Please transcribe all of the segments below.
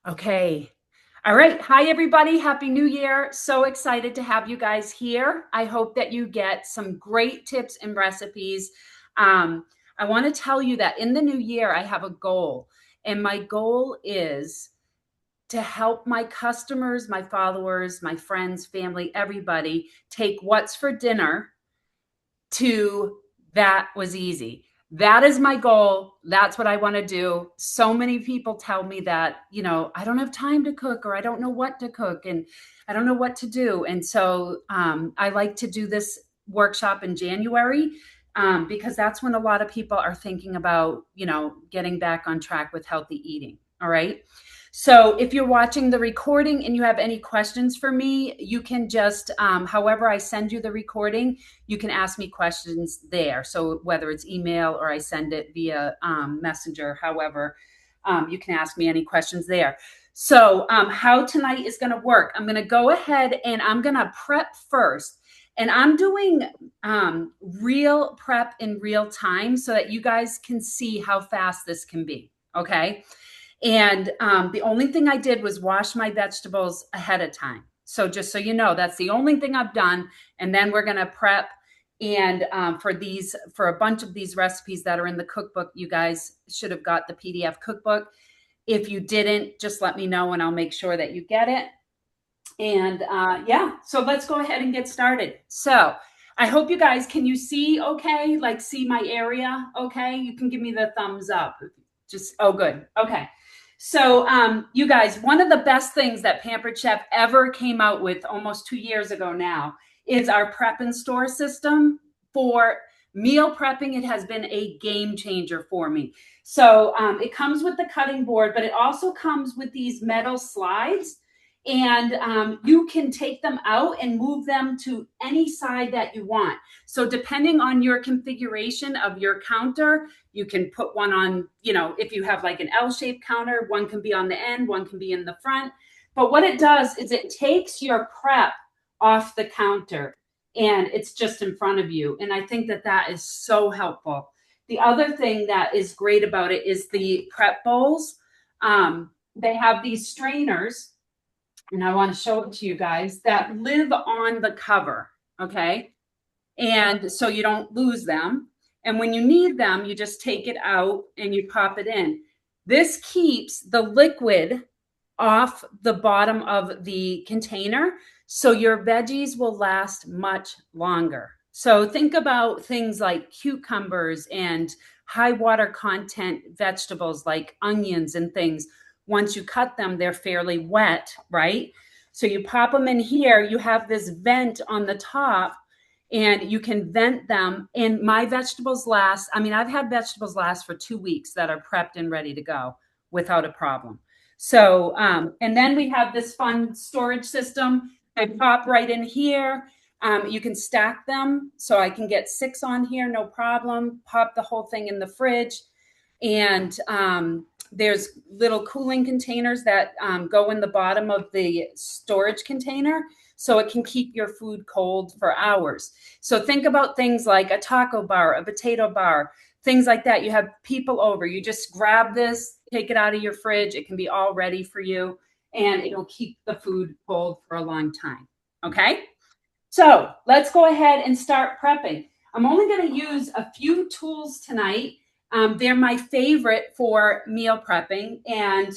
Okay. All right. Hi, everybody. Happy New Year. So excited to have you guys here. I hope that you get some great tips and recipes. Um, I want to tell you that in the new year, I have a goal, and my goal is to help my customers, my followers, my friends, family, everybody take what's for dinner to that was easy. That is my goal. That's what I want to do. So many people tell me that, I don't have time to cook or I don't know what to cook and I don't know what to do. And so I like to do this workshop in January because that's when a lot of people are thinking about, getting back on track with healthy eating. All right. So if you're watching the recording and you have any questions for me, you can just, however I send you the recording, you can ask me questions there. So whether it's email or I send it via Messenger, however, you can ask me any questions there. So how tonight is going to work, I'm going to go ahead and I'm going to prep first. And I'm doing real prep in real time so that you guys can see how fast this can be. Okay. And the only thing I did was wash my vegetables ahead of time. So just so you know, that's the only thing I've done. And then we're going to prep. And for a bunch of these recipes that are in the cookbook, you guys should have got the PDF cookbook. If you didn't, just let me know and I'll make sure that you get it. And yeah, so let's go ahead and get started. So I hope you guys, can you see okay? Like see my area okay? You can give me the thumbs up. Oh, good. Okay. So you guys, one of the best things that Pampered Chef ever came out with almost 2 years ago now is our prep and store system for meal prepping. It has been a game changer for me. So it comes with the cutting board, but it also comes with these metal slides. And you can take them out and move them to any side that you want. So depending on your configuration of your counter, you can put one on, if you have like an L-shaped counter, one can be on the end, one can be in the front. But what it does is it takes your prep off the counter and it's just in front of you. And I think that that is so helpful. The other thing that is great about it is the prep bowls. They have these strainers, and I want to show it to you guys, that live on the cover, okay? And so you don't lose them. And when you need them, you just take it out and you pop it in. This keeps the liquid off the bottom of the container, so your veggies will last much longer. So think about things like cucumbers and high water content vegetables like onions and things. Once you cut them, they're fairly wet, right? So you pop them in here, you have this vent on the top and you can vent them. And my vegetables last, I've had vegetables last for 2 weeks that are prepped and ready to go without a problem. So, and then we have this fun storage system. I pop right in here. You can stack them. So I can get 6 on here, no problem. Pop the whole thing in the fridge. And there's little cooling containers that go in the bottom of the storage container so it can keep your food cold for hours. So think about things like a taco bar, a potato bar, things like that. You have people over, you just grab this, take it out of your fridge. It can be all ready for you and it'll keep the food cold for a long time. Okay. So let's go ahead and start prepping. I'm only going to use a few tools tonight. They're my favorite for meal prepping. And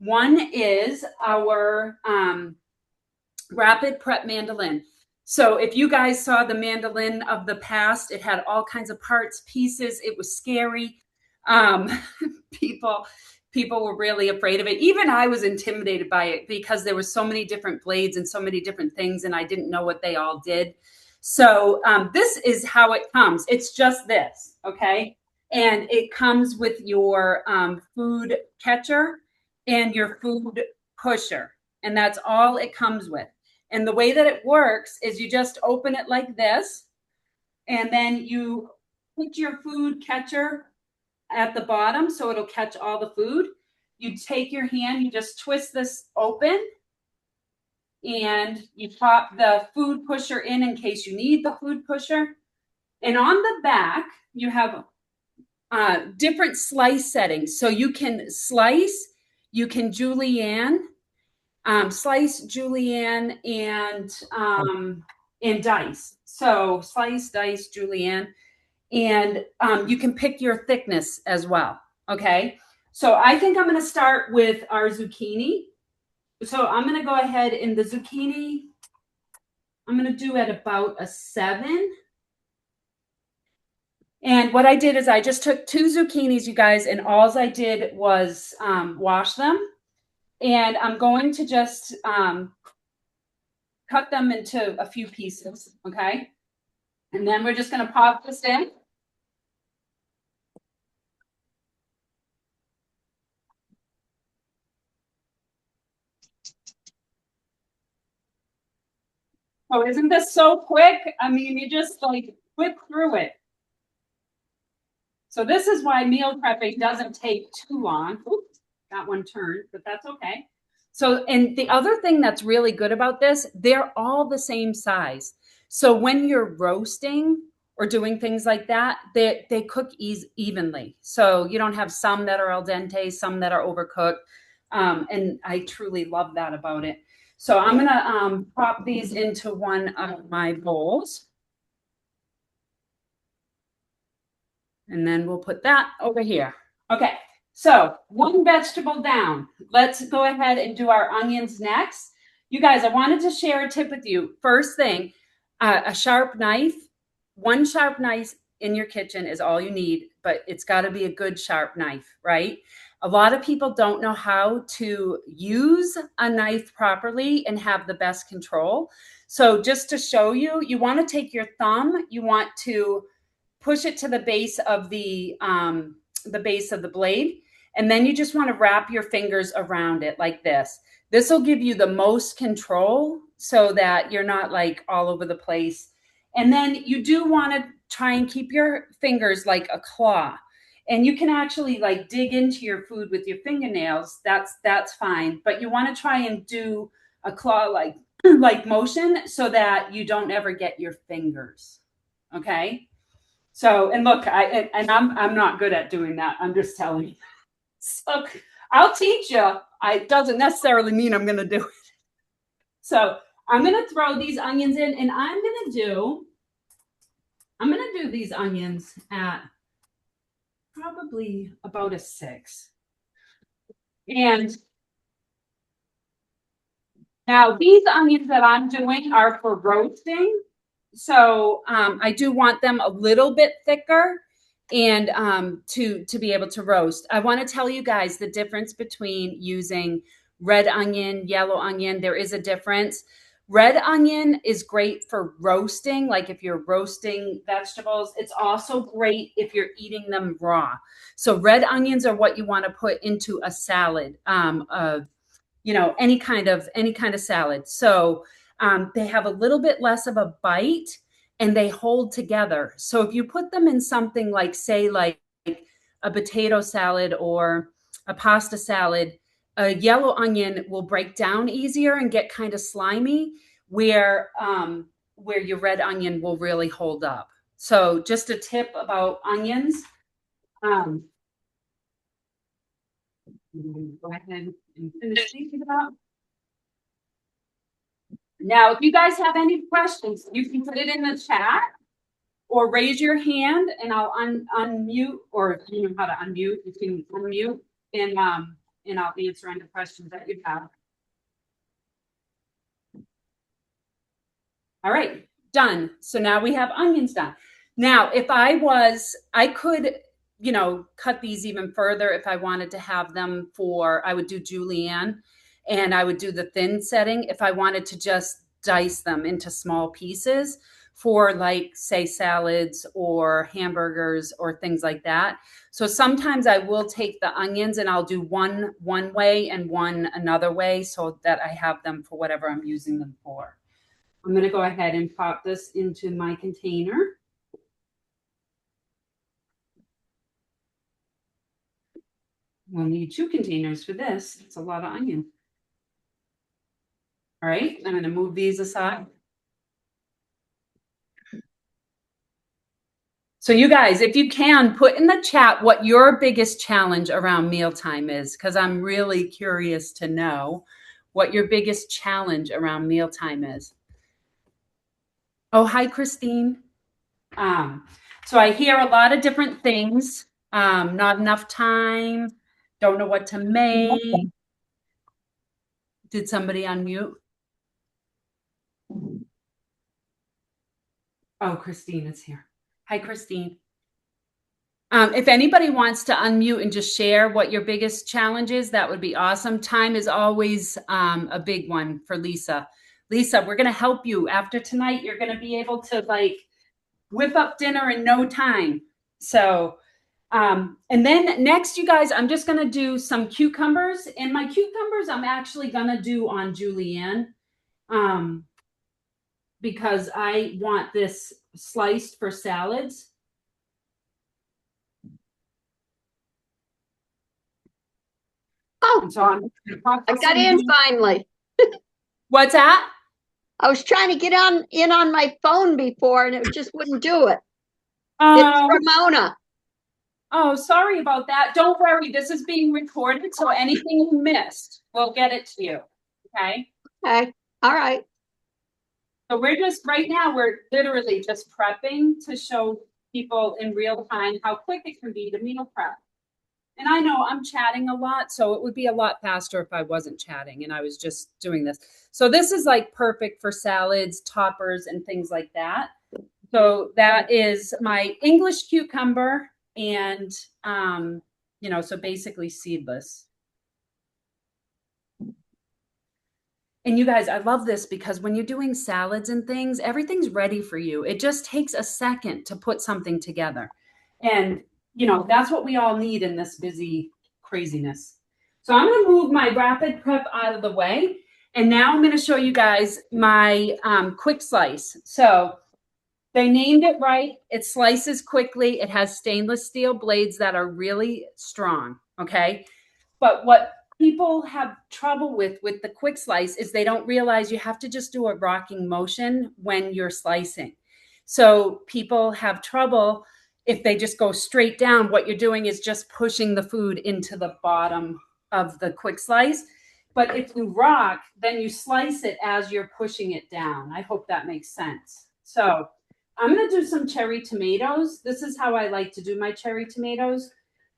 one is our rapid prep mandolin. So if you guys saw the mandolin of the past, it had all kinds of parts, pieces. It was scary. People were really afraid of it. Even I was intimidated by it because there were so many different blades and so many different things, and I didn't know what they all did. So this is how it comes. It's just this, okay? And it comes with your food catcher and your food pusher. And that's all it comes with. And the way that it works is you just open it like this, and then you put your food catcher at the bottom so it'll catch all the food. You take your hand, you just twist this open, and you pop the food pusher in case you need the food pusher. And on the back, you have different slice settings. So you can slice, you can julienne, slice julienne and dice. So slice, dice, julienne, and you can pick your thickness as well. Okay. So I think I'm going to start with our zucchini. So I'm going to go ahead and the zucchini, I'm going to do at about a 7. And what I did is I just took 2 zucchinis, you guys, and all I did was wash them. And I'm going to just cut them into a few pieces, okay? And then we're just going to pop this in. Oh, isn't this so quick? I mean, you just like whip through it. So this is why meal prepping doesn't take too long. Oops, got one turned, but that's okay. So, and the other thing that's really good about this, they're all the same size. So when you're roasting or doing things like that, they cook evenly. So you don't have some that are al dente, some that are overcooked. And I truly love that about it. So I'm gonna pop these into one of my bowls. And then we'll put that over here. Okay, so one vegetable down. Let's go ahead and do our onions next. You guys, I wanted to share a tip with you. First thing, a sharp knife. One sharp knife in your kitchen is all you need, but it's got to be a good sharp knife, right? A lot of people don't know how to use a knife properly and have the best control. So just to show you, you want to take your thumb, you want to push it to the base of the blade, and then you just want to wrap your fingers around it like this. This will give you the most control so that you're not like all over the place. And then you do want to try and keep your fingers like a claw. And you can actually like dig into your food with your fingernails. That's fine. But you want to try and do a claw like like motion so that you don't ever get your fingers. Okay? So, and look, I'm not good at doing that. I'm just telling you. So, I'll teach you. It doesn't necessarily mean I'm going to do it. So, I'm going to throw these onions in, and I'm going to do these onions at probably about a 6. And now these onions that I'm doing are for roasting. So I do want them a little bit thicker and to be able to roast. I want to tell you guys the difference between using red onion, yellow onion. There is a difference. Red onion is great for roasting, like if you're roasting vegetables. It's also great if you're eating them raw. So red onions are what you want to put into a salad, any kind of salad. So they have a little bit less of a bite and they hold together. So if you put them in something like, say, like a potato salad or a pasta salad, a yellow onion will break down easier and get kind of slimy, where your red onion will really hold up. So just a tip about onions. Um, go ahead and finish these up. Now, if you guys have any questions, you can put it in the chat or raise your hand and I'll unmute, or if you know how to unmute, you can unmute and I'll answer any questions that you have. All right, done. So now we have onions done. Now, I could, cut these even further if I wanted to have them I would do julienne and I would do the thin setting if I wanted to just dice them into small pieces for like, say, salads or hamburgers or things like that. So sometimes I will take the onions and I'll do one way and one another way so that I have them for whatever I'm using them for. I'm going to go ahead and pop this into my container. We'll need 2 containers for this. It's a lot of onion. All right, I'm going to move these aside. So you guys, if you can, put in the chat what your biggest challenge around mealtime is, because I'm really curious to know what your biggest challenge around mealtime is. Oh, hi, Christine. Um, so I hear a lot of different things. Not enough time, don't know what to make. Did somebody unmute? Oh, Christine is here. Hi, Christine. If anybody wants to unmute and just share what your biggest challenge is, that would be awesome. Time is always a big one for Lisa. Lisa, we're going to help you. After tonight, you're going to be able to like whip up dinner in no time. So, and then next, you guys, I'm just going to do some cucumbers. And my cucumbers, I'm actually going to do on julienne um, because I want this sliced for salads. Oh, So I got in finally. What's that? I was trying to get in on my phone before and it just wouldn't do it. It's Oh, Ramona. oh, sorry about that. Don't worry. This is being recorded, so anything you missed, we'll get it to you. Okay. Okay. All right. So we're just right now, we're literally just prepping to show people in real time how quick it can be to meal prep. And I know I'm chatting a lot, so it would be a lot faster if I wasn't chatting and I was just doing this. So this is like perfect for salads, toppers, and things like that. So that is my English cucumber and, so basically seedless. And you guys, I love this because when you're doing salads and things, everything's ready for you. It just takes a second to put something together. And, that's what we all need in this busy craziness. So I'm going to move my rapid prep out of the way. And now I'm going to show you guys my quick slice. So they named it right. It slices quickly. It has stainless steel blades that are really strong. Okay. But what people have trouble with the quick slice is they don't realize you have to just do a rocking motion when you're slicing. So people have trouble if they just go straight down. What you're doing is just pushing the food into the bottom of the quick slice. But if you rock, then you slice it as you're pushing it down. I hope that makes sense. So I'm going to do some cherry tomatoes. This is how I like to do my cherry tomatoes.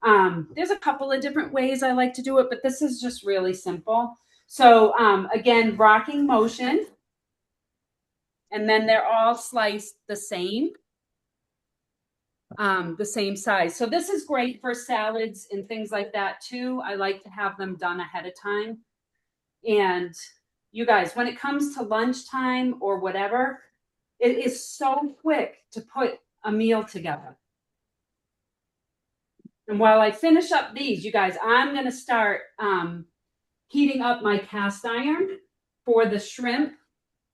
There's a couple of different ways I like to do it, but this is just really simple. So again, rocking motion, and then they're all sliced the same size. So this is great for salads and things like that too. I like to have them done ahead of time. And you guys, when it comes to lunchtime or whatever, it is so quick to put a meal together. And while I finish up these, you guys, I'm going to start heating up my cast iron for the shrimp.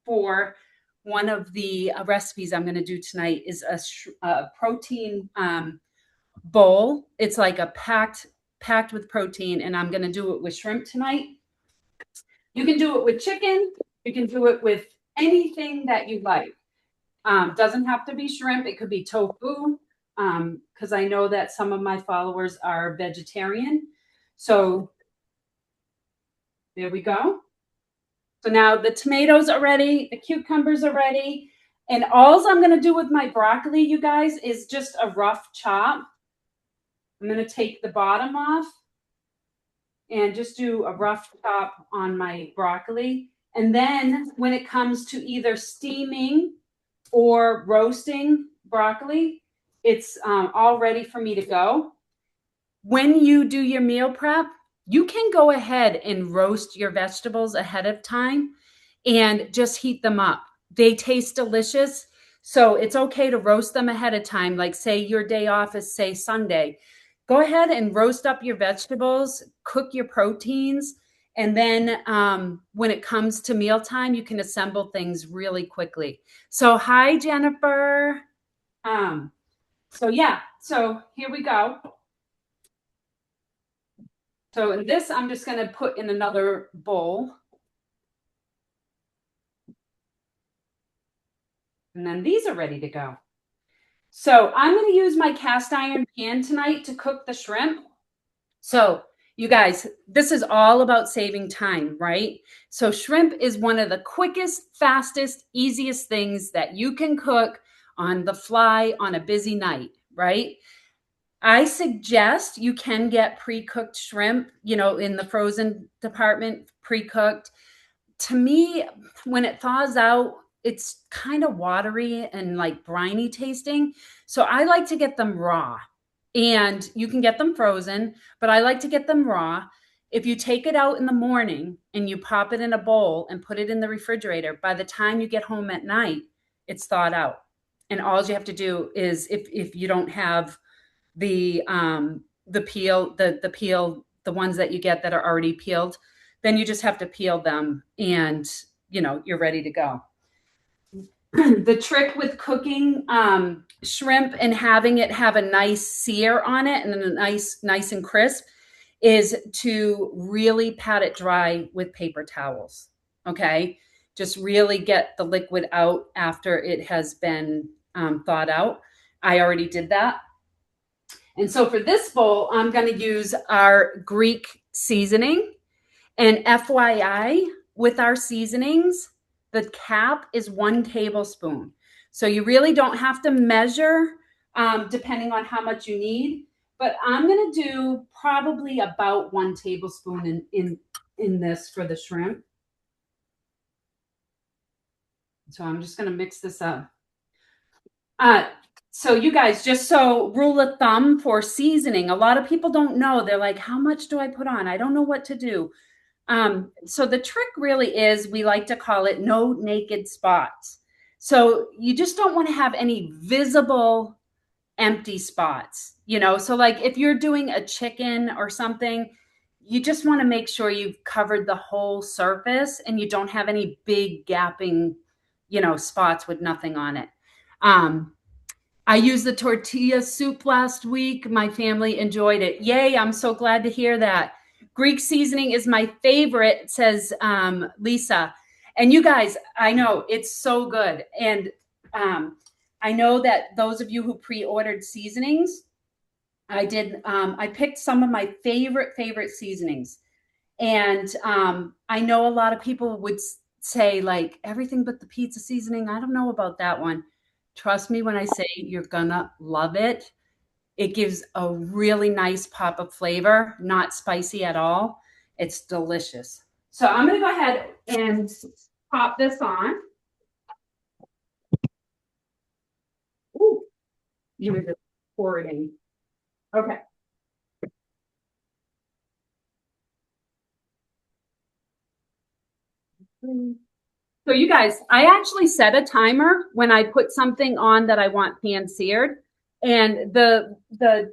For one of the recipes I'm going to do tonight is a protein bowl. It's like a packed with protein, and I'm going to do it with shrimp tonight. You can do it with chicken. You can do it with anything that you like. Doesn't have to be shrimp. It could be tofu, because I know that some of my followers are vegetarian. So there we go. So now the tomatoes are ready, the cucumbers are ready, and all I'm going to do with my broccoli, you guys, is just a rough chop. I'm going to take the bottom off and just do a rough chop on my broccoli. And then when it comes to either steaming or roasting broccoli, it's all ready for me to go. When you do your meal prep, you can go ahead and roast your vegetables ahead of time and just heat them up. They taste delicious. So it's okay to roast them ahead of time. Like, say your day off is, say, Sunday. Go ahead and roast up your vegetables, cook your proteins. And then when it comes to mealtime, you can assemble things really quickly. So, hi, Jennifer. So here we go. So this, I'm just going to put in another bowl. And then these are ready to go. So I'm going to use my cast iron pan tonight to cook the shrimp. So, you guys, this is all about saving time, right? So, shrimp is one of the quickest, fastest, easiest things that you can cook on the fly on a busy night, right? I suggest you can get pre-cooked shrimp, in the frozen department, pre-cooked. To me, when it thaws out, it's kind of watery and like briny tasting. So I like to get them raw. And you can get them frozen, but I like to get them raw. If you take it out in the morning and you pop it in a bowl and put it in the refrigerator, by the time you get home at night, it's thawed out. And all you have to do is, if you don't have the peel, the ones that you get that are already peeled, then you just have to peel them and you're ready to go. The trick with cooking shrimp and having it have a nice sear on it and a nice and crisp is to really pat it dry with paper towels. Okay, just really get the liquid out after it has been thawed out. I already did that. And so for this bowl, I'm going to use our Greek seasoning. And FYI, with our seasonings, the cap is 1 tablespoon. So you really don't have to measure depending on how much you need. But I'm going to do probably about 1 tablespoon in this for the shrimp. So I'm just going to mix this up. Uh, so you guys, just so rule of thumb for seasoning, a lot of people don't know. They're like, how much do I put on? I don't know what to do. So the trick really is, we like to call it no naked spots. So you just don't want to have any visible empty spots, So like if you're doing a chicken or something, you just want to make sure you've covered the whole surface and you don't have any big gapping, spots with nothing on it. Um, I used the tortilla soup last week. My family enjoyed it. Yay, I'm so glad to hear that. Greek seasoning is my favorite, says Lisa. And you guys, I know it's so good. And I know that those of you who pre-ordered seasonings, I picked some of my favorite seasonings. And I know a lot of people would say, like, everything but the pizza seasoning. I don't know about that one. Trust me when I say you're gonna love it. It gives a really nice pop of flavor, not spicy at all. It's delicious. So I'm gonna go ahead and pop this on. Ooh, you were just pouring. Okay. So you guys, I actually set a timer when I put something on that I want pan seared. And the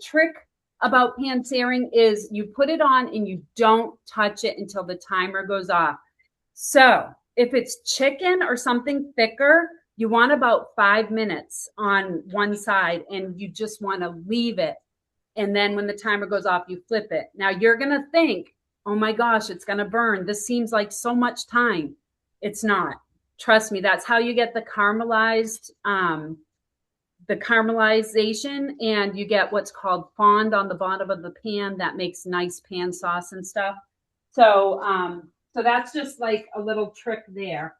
trick about pan searing is you put it on and you don't touch it until the timer goes off. So if it's chicken or something thicker, you want about 5 minutes on one side and you just want to leave it. And then when the timer goes off, you flip it. Now you're going to think, oh my gosh, it's going to burn. This seems like so much time. It's not. Trust me, that's how you get the caramelization, and you get what's called fond on the bottom of the pan that makes nice pan sauce and stuff. So that's just like a little trick there.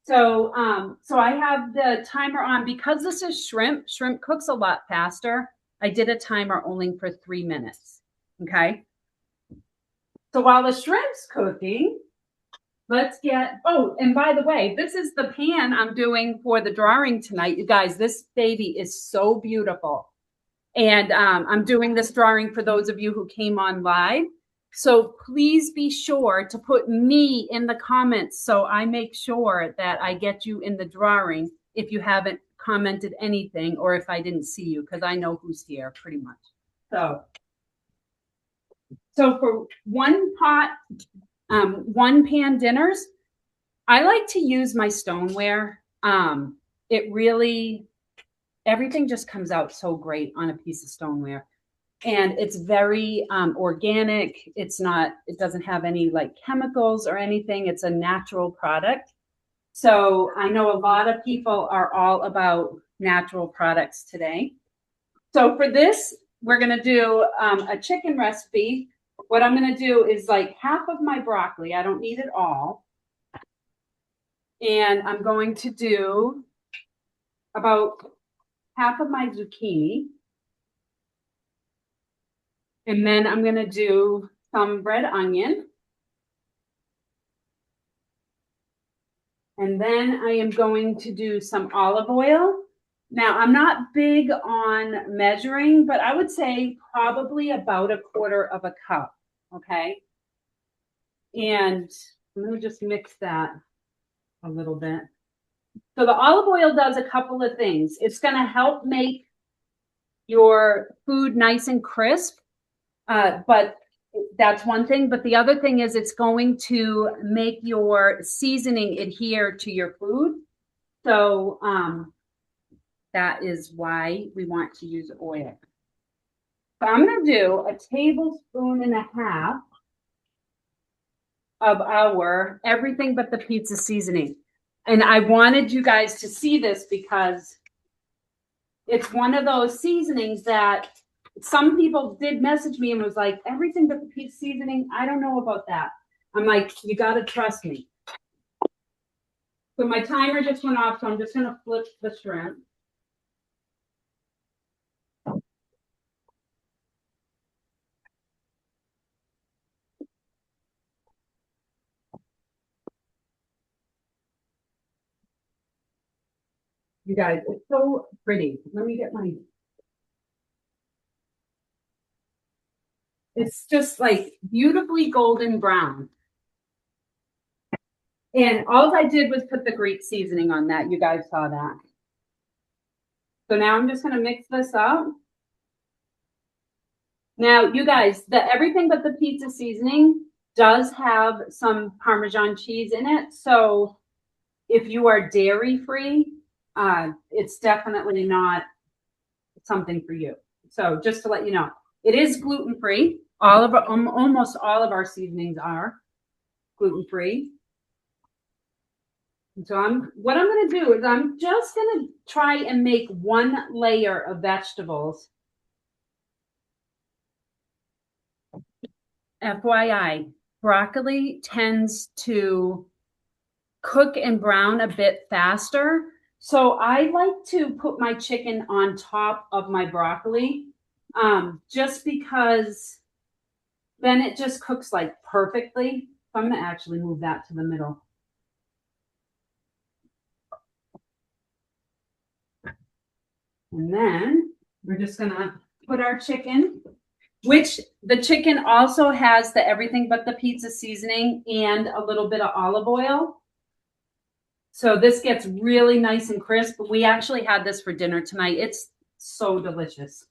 So I have the timer on because this is shrimp. Shrimp cooks a lot faster. I did a timer only for 3 minutes. Okay. So while the shrimp's cooking, and by the way, this is the pan I'm doing for the drawing tonight. You guys, this baby is so beautiful. And I'm doing this drawing for those of you who came on live. So please be sure to put me in the comments so I make sure that I get you in the drawing if you haven't commented anything or if I didn't see you, because I know who's here pretty much. So for one pot, one pan dinners, I like to use my stoneware. It really, everything just comes out so great on a piece of stoneware. And it's very organic. It doesn't have any like chemicals or anything. It's a natural product. So I know a lot of people are all about natural products today. So for this, we're going to do a chicken recipe. What I'm going to do is like half of my broccoli. I don't need it all. And I'm going to do about half of my zucchini. And then I'm going to do some red onion. And then I am going to do some olive oil. Now, I'm not big on measuring, but I would say probably about a quarter of a cup. Okay. And I'm going to just mix that a little bit. So the olive oil does a couple of things. It's going to help make your food nice and crisp, but that's one thing. But the other thing is it's going to make your seasoning adhere to your food. So that is why we want to use oil. So I'm going to do a tablespoon and a half of our everything but the pizza seasoning. And I wanted you guys to see this because it's one of those seasonings that some people did message me and was like, everything but the pizza seasoning, I don't know about that. I'm like, you got to trust me. So my timer just went off, so I'm just going to flip the shrimp. You guys, it's so pretty. Let me get my. It's just like beautifully golden brown. And all I did was put the Greek seasoning on that. You guys saw that. So now I'm just going to mix this up. Now, you guys, the everything but the pizza seasoning does have some Parmesan cheese in it. So if you are dairy free, it's definitely not something for you. So just to let you know, it is gluten free. Almost all of our seasonings are gluten free. So what I'm going to do is I'm just going to try and make one layer of vegetables. FYI, broccoli tends to cook and brown a bit faster. So I like to put my chicken on top of my broccoli, just because then it just cooks like perfectly. I'm going to actually move that to the middle. And then we're just going to put our chicken, which the chicken also has the everything but the pizza seasoning and a little bit of olive oil. So this gets really nice and crisp. We actually had this for dinner tonight. It's so delicious.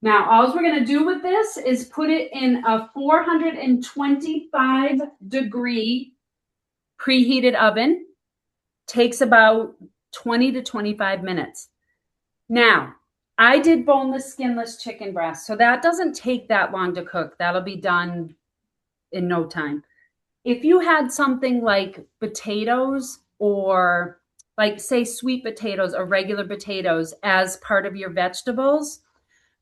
Now, all we're going to do with this is put it in a 425 degree preheated oven. Takes about 20 to 25 minutes. Now, I did boneless, skinless chicken breast, so that doesn't take that long to cook. That'll be done in no time. If you had something like potatoes or like say sweet potatoes or regular potatoes as part of your vegetables,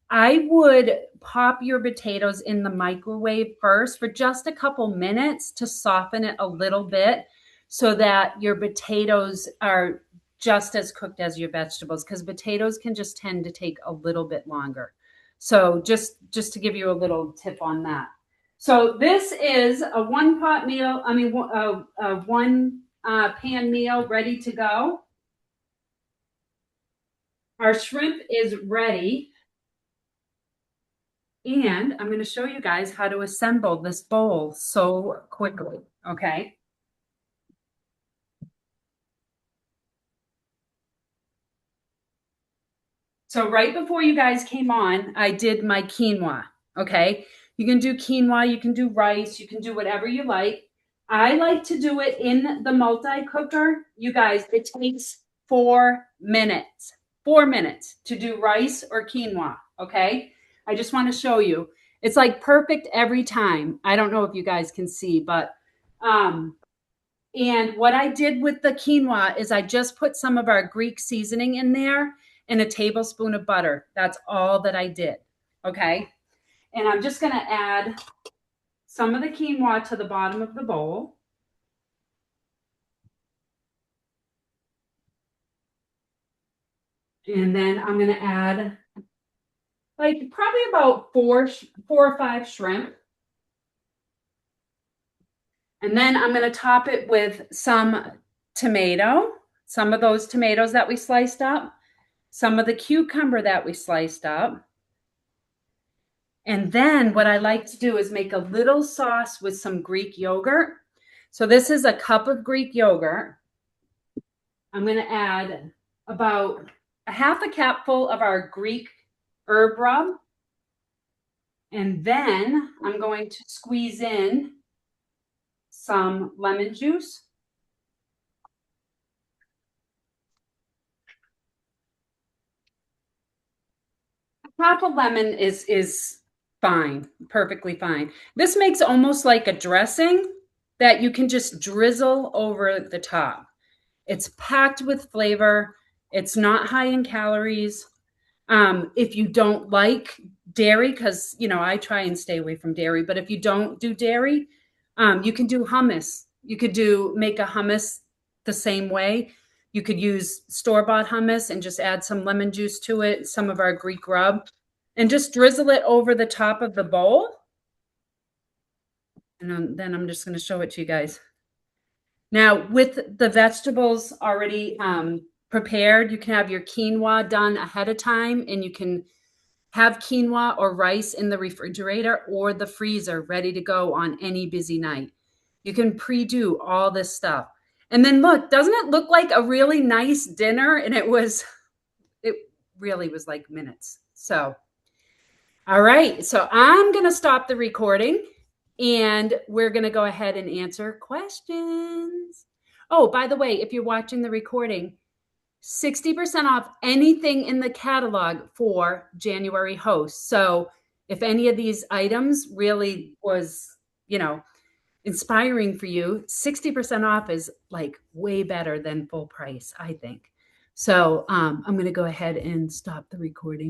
I would pop your potatoes in the microwave first for just a couple minutes to soften it a little bit so that your potatoes are just as cooked as your vegetables, because potatoes can just tend to take a little bit longer. So just to give you a little tip on that. So this is a one pot meal, one pan meal ready to go. Our shrimp is ready. And I'm going to show you guys how to assemble this bowl so quickly, okay? So right before you guys came on, I did my quinoa, okay? You can do quinoa, you can do rice, you can do whatever you like. I like to do it in the multi-cooker. You guys, it takes 4 minutes. 4 minutes to do rice or quinoa, okay? I just want to show you. It's like perfect every time. I don't know if you guys can see, but And what I did with the quinoa is I just put some of our Greek seasoning in there and a tablespoon of butter. That's all that I did. Okay. And I'm just going to add some of the quinoa to the bottom of the bowl. And then I'm going to add like probably about four or five shrimp. And then I'm going to top it with some tomato, some of those tomatoes that we sliced up, some of the cucumber that we sliced up. And then what I like to do is make a little sauce with some Greek yogurt. So this is a cup of Greek yogurt. I'm going to add about a half a cupful of our Greek herb rub. And then I'm going to squeeze in some lemon juice. Half a lemon is fine, perfectly fine. This makes almost like a dressing that you can just drizzle over the top. It's packed with flavor. It's not high in calories. If you don't like dairy, because I try and stay away from dairy, but if you don't do dairy, you can do hummus. You could make a hummus the same way. You could use store-bought hummus and just add some lemon juice to it, some of our Greek rub, and just drizzle it over the top of the bowl. And then I'm just going to show it to you guys. Now, with the vegetables already prepared, you can have your quinoa done ahead of time, and you can have quinoa or rice in the refrigerator or the freezer ready to go on any busy night. You can pre-do all this stuff. And then look, doesn't it look like a really nice dinner? And it really was like minutes. So, all right. So I'm going to stop the recording and we're going to go ahead and answer questions. Oh, by the way, if you're watching the recording, 60% off anything in the catalog for January host. So if any of these items really was, inspiring for you, 60% off is like way better than full price, I think. So I'm going to go ahead and stop the recording.